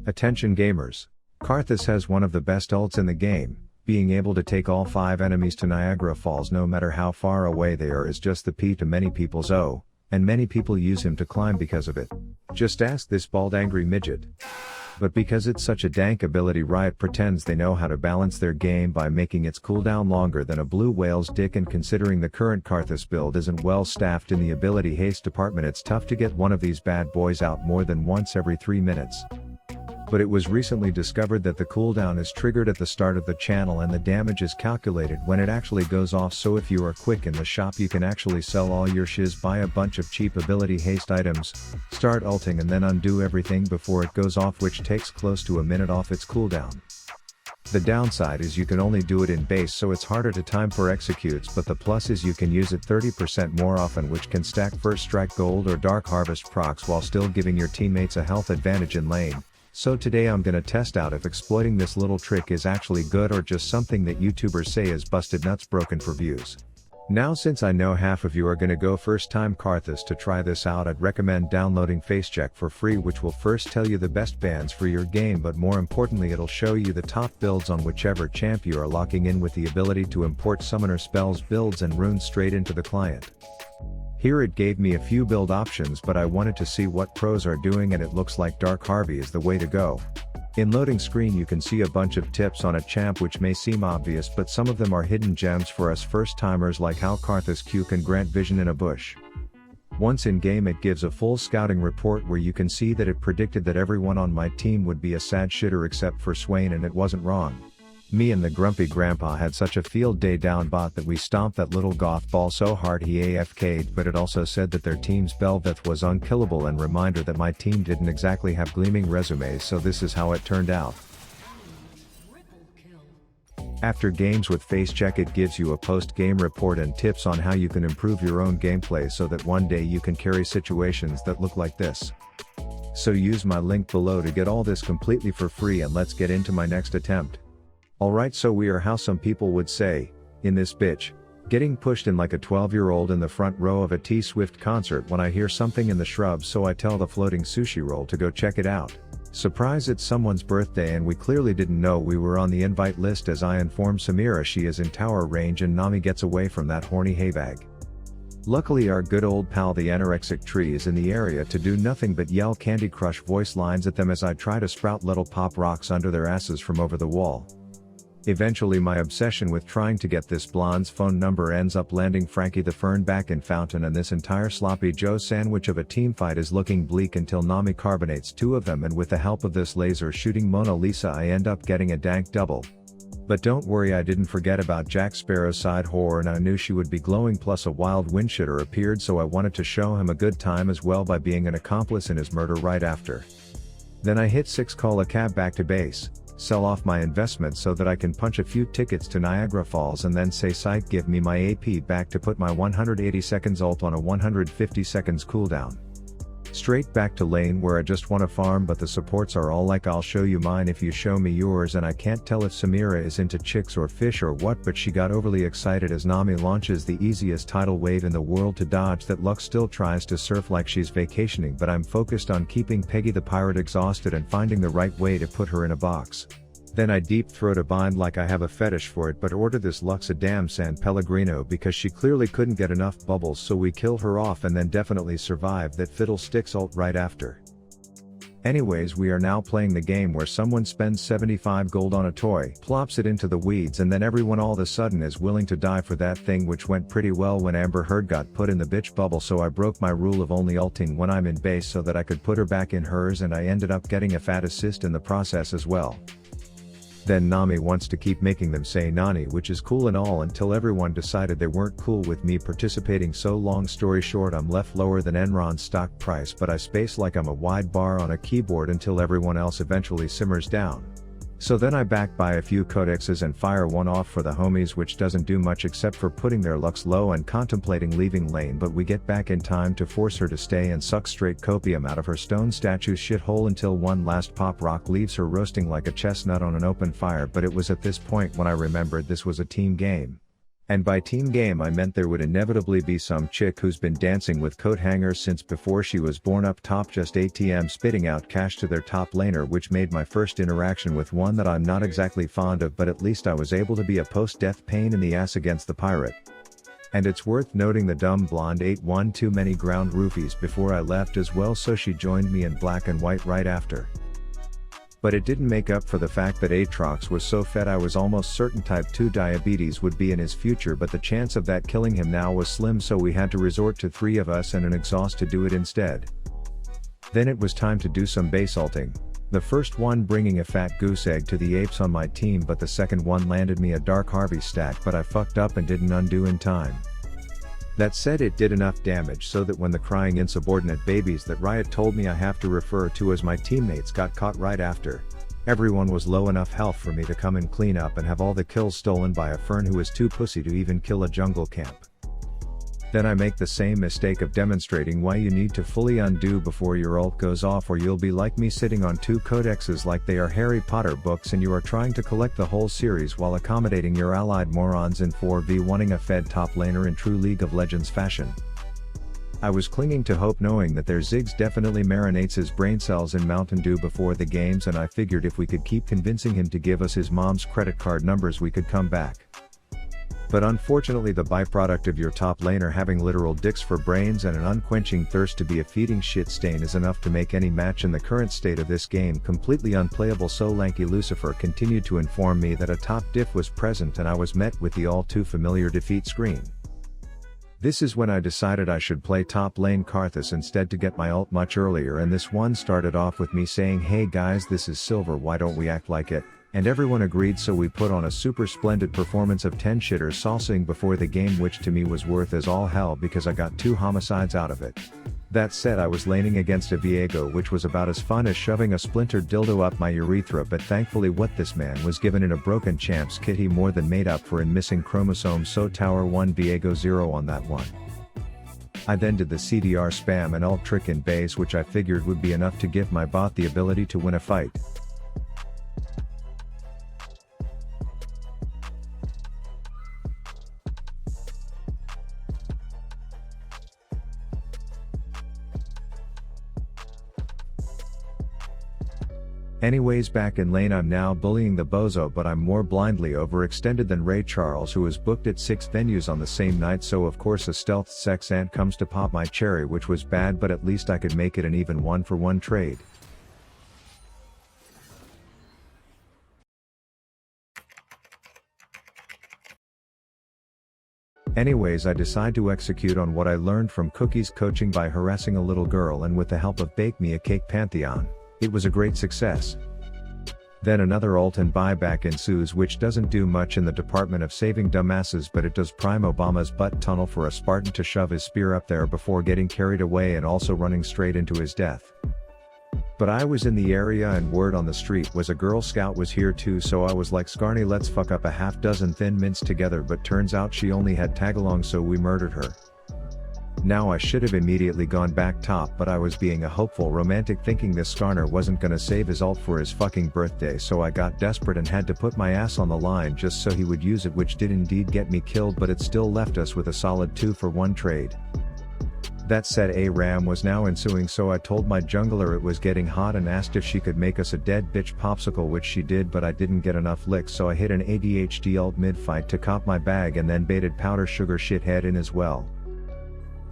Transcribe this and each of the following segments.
Attention gamers. Karthus has one of the best ults in the game. Being able to take all 5 enemies to Niagara Falls no matter how far away they are is just the P to many people's O, and many people use him to climb because of it. Just ask this bald angry midget. But because it's such a dank ability, Riot pretends they know how to balance their game by making its cooldown longer than a blue whale's dick, and considering the current Karthus build isn't well staffed in the ability haste department, it's tough to get one of these bad boys out more than once every 3 minutes. But it was recently discovered that the cooldown is triggered at the start of the channel and the damage is calculated when it actually goes off, so if you are quick in the shop you can actually sell all your shiz, buy a bunch of cheap ability haste items, start ulting and then undo everything before it goes off, which takes close to a minute off its cooldown. The downside is you can only do it in base, so it's harder to time for executes, but the plus is you can use it 30% more often, which can stack first strike gold or dark harvest procs while still giving your teammates a health advantage in lane. So today I'm gonna test out if exploiting this little trick is actually good or just something that YouTubers say is busted nuts broken for views. Now, since I know half of you are gonna go first time Karthus to try this out, I'd recommend downloading FaceCheck for free, which will first tell you the best bans for your game, but more importantly it'll show you the top builds on whichever champ you are locking in, with the ability to import summoner spells, builds and runes straight into the client. Here it gave me a few build options, but I wanted to see what pros are doing, and it looks like Dark Harvey is the way to go. In loading screen you can see a bunch of tips on a champ which may seem obvious, but some of them are hidden gems for us first timers, like how Karthus Q can grant vision in a bush. Once in game it gives a full scouting report where you can see that it predicted that everyone on my team would be a sad shitter except for Swain, and it wasn't wrong. Me and the grumpy grandpa had such a field day down bot that we stomped that little goth ball so hard he AFK'd, but it also said that their team's Belveth was unkillable, and reminder that my team didn't exactly have gleaming resumes, so this is how it turned out. After games with FaceCheck it gives you a post-game report and tips on how you can improve your own gameplay so that one day you can carry situations that look like this. So use my link below to get all this completely for free, and let's get into my next attempt. Alright, so we are, how some people would say, in this bitch, getting pushed in like a 12-year-old in the front row of a T-Swift concert when I hear something in the shrubs, so I tell the floating sushi roll to go check it out. Surprise, it's someone's birthday and we clearly didn't know we were on the invite list, as I inform Samira she is in tower range and Nami gets away from that horny haybag. Luckily our good old pal the anorexic tree is in the area to do nothing but yell Candy Crush voice lines at them as I try to sprout little pop rocks under their asses from over the wall. Eventually my obsession with trying to get this blonde's phone number ends up landing Frankie the Fern back in Fountain, and this entire sloppy Joe sandwich of a teamfight is looking bleak until Nami carbonates 2 of them, and with the help of this laser shooting Mona Lisa I end up getting a dank double. But don't worry, I didn't forget about Jack Sparrow's side whore, and I knew she would be glowing, plus a wild wind shitter appeared, so I wanted to show him a good time as well by being an accomplice in his murder right after. Then I hit 6, call a cab back to base, sell off my investment so that I can punch a few tickets to Niagara Falls, and then say psych, give me my AP back to put my 180 seconds ult on a 150 seconds cooldown. Straight back to lane where I just wanna farm, but the supports are all like, I'll show you mine if you show me yours, and I can't tell if Samira is into chicks or fish or what, but she got overly excited as Nami launches the easiest tidal wave in the world to dodge that Lux still tries to surf like she's vacationing, but I'm focused on keeping Peggy the pirate exhausted and finding the right way to put her in a box. Then I deep throat a bind like I have a fetish for it, but order this Lux a damn San Pellegrino because she clearly couldn't get enough bubbles, so we kill her off and then definitely survive that Fiddlesticks ult right after. Anyways, we are now playing the game where someone spends 75 gold on a toy, plops it into the weeds, and then everyone all of a sudden is willing to die for that thing, which went pretty well when Amber Heard got put in the bitch bubble, so I broke my rule of only ulting when I'm in base so that I could put her back in hers, and I ended up getting a fat assist in the process as well. Then Nami wants to keep making them say Nani, which is cool and all until everyone decided they weren't cool with me participating, so long story short I'm left lower than Enron's stock price, but I space like I'm a wide bar on a keyboard until everyone else eventually simmers down. So then I back buy a few codexes and fire one off for the homies, which doesn't do much except for putting their Lux low and contemplating leaving lane, but we get back in time to force her to stay and suck straight copium out of her stone statue's shithole until one last pop rock leaves her roasting like a chestnut on an open fire. But it was at this point when I remembered this was a team game. And by team game I meant there would inevitably be some chick who's been dancing with coat hangers since before she was born up top, just ATM spitting out cash to their top laner, which made my first interaction with one that I'm not exactly fond of, but at least I was able to be a post-death pain in the ass against the pirate. And it's worth noting the dumb blonde ate one too many ground roofies before I left as well, so she joined me in black and white right after. But it didn't make up for the fact that Aatrox was so fed I was almost certain type 2 diabetes would be in his future, but the chance of that killing him now was slim, so we had to resort to 3 of us and an exhaust to do it instead. Then it was time to do some base ulting. The first one bringing a fat goose egg to the apes on my team, but the second one landed me a Dark Harvey stack, but I fucked up and didn't undo in time. That said, it did enough damage so that when the crying insubordinate babies that Riot told me I have to refer to as my teammates got caught right after, everyone was low enough health for me to come and clean up and have all the kills stolen by a Fern who is too pussy to even kill a jungle camp. Then I make the same mistake of demonstrating why you need to fully undo before your ult goes off, or you'll be like me sitting on 2 codexes like they are Harry Potter books and you are trying to collect the whole series while accommodating your allied morons in 4v1ing a fed top laner in true League of Legends fashion. I was clinging to hope, knowing that their Ziggs definitely marinates his brain cells in Mountain Dew before the games, and I figured if we could keep convincing him to give us his mom's credit card numbers we could come back. But unfortunately, the byproduct of your top laner having literal dicks for brains and an unquenching thirst to be a feeding shit stain is enough to make any match in the current state of this game completely unplayable, so Lanky Lucifer continued to inform me that a top diff was present and I was met with the all too familiar defeat screen. This is when I decided I should play top lane Karthus instead to get my ult much earlier, and this one started off with me saying, "Hey guys, this is Silver, why don't we act like it?" And everyone agreed, so we put on a super splendid performance of 10 shitters salsing before the game, which to me was worth as all hell because I got 2 homicides out of it. That said, I was laning against a Viego, which was about as fun as shoving a splintered dildo up my urethra, but thankfully what this man was given in a broken champs kit he more than made up for in missing chromosomes, so Tower 1 Viego 0 on that one. I then did the CDR spam and ult trick in base, which I figured would be enough to give my bot the ability to win a fight. Anyways, back in lane I'm now bullying the bozo, but I'm more blindly overextended than Ray Charles, who was booked at 6 venues on the same night, so of course a stealth sex ant comes to pop my cherry, which was bad, but at least I could make it an even 1-for-1 trade. Anyways, I decide to execute on what I learned from Cookie's coaching by harassing a little girl, and with the help of Bake Me a Cake Pantheon, it was a great success. Then another ult and buyback ensues, which doesn't do much in the department of saving dumbasses, but it does prime Obama's butt tunnel for a Spartan to shove his spear up there before getting carried away and also running straight into his death. But I was in the area and word on the street was a Girl Scout was here too, so I was like, Scarny, let's fuck up a half dozen thin mints together, but turns out she only had tagalong, so we murdered her. Now I should have immediately gone back top, but I was being a hopeful romantic, thinking this Skarner wasn't gonna save his ult for his fucking birthday, so I got desperate and had to put my ass on the line just so he would use it, which did indeed get me killed, but it still left us with a solid 2-for-1 trade. That said, a ram was now ensuing, so I told my jungler it was getting hot and asked if she could make us a dead bitch popsicle, which she did, but I didn't get enough licks, so I hit an ADHD ult mid-fight to cop my bag and then baited powder sugar shithead in as well.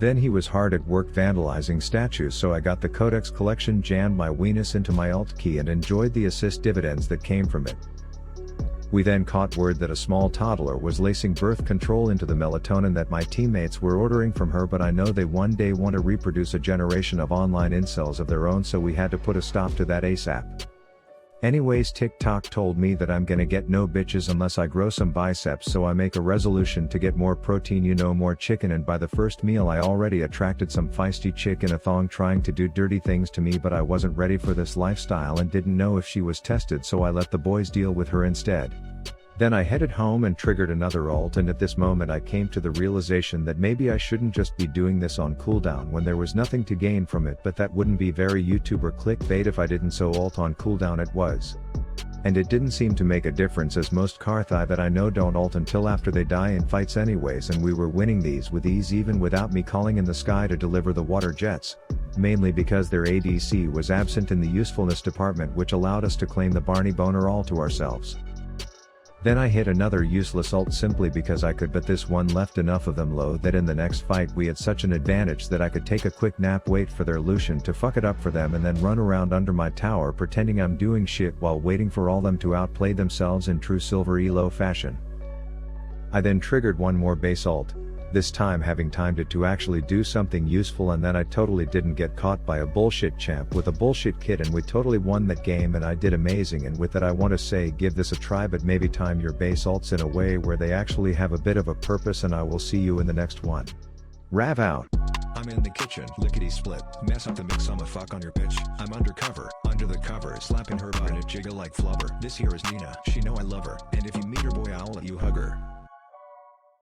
Then he was hard at work vandalizing statues, so I got the Codex collection, jammed my weenus into my alt key and enjoyed the assist dividends that came from it. We then caught word that a small toddler was lacing birth control into the melatonin that my teammates were ordering from her, but I know they one day want to reproduce a generation of online incels of their own, so we had to put a stop to that ASAP. Anyways, TikTok told me that I'm gonna get no bitches unless I grow some biceps, so I make a resolution to get more protein, more chicken, and by the first meal I already attracted some feisty chick in a thong trying to do dirty things to me, but I wasn't ready for this lifestyle and didn't know if she was tested, so I let the boys deal with her instead. Then I headed home and triggered another ult, and at this moment I came to the realization that maybe I shouldn't just be doing this on cooldown when there was nothing to gain from it, but that wouldn't be very YouTuber clickbait if I didn't, so ult on cooldown it was. And it didn't seem to make a difference as most Karthai that I know don't ult until after they die in fights anyways, and we were winning these with ease even without me calling in the sky to deliver the water jets. Mainly because their ADC was absent in the usefulness department, which allowed us to claim the Barney Boner all to ourselves. Then I hit another useless ult simply because I could, but this one left enough of them low that in the next fight we had such an advantage that I could take a quick nap, wait for their Lucian to fuck it up for them, and then run around under my tower pretending I'm doing shit while waiting for all them to outplay themselves in true silver elo fashion. I then triggered one more base ult, this time having timed it to actually do something useful, and then I totally didn't get caught by a bullshit champ with a bullshit kit, and we totally won that game and I did amazing. And with that I want to say, give this a try, but maybe time your base ults in a way where they actually have a bit of a purpose, and I will see you in the next one. Rav out. I'm in the kitchen, lickety split, mess up the mix, I'm a fuck on your bitch. I'm undercover, under the cover, slapping her butt and it jiggle like flubber. This here is Nina, she know I love her, and if you meet her boy I'll let you hug her.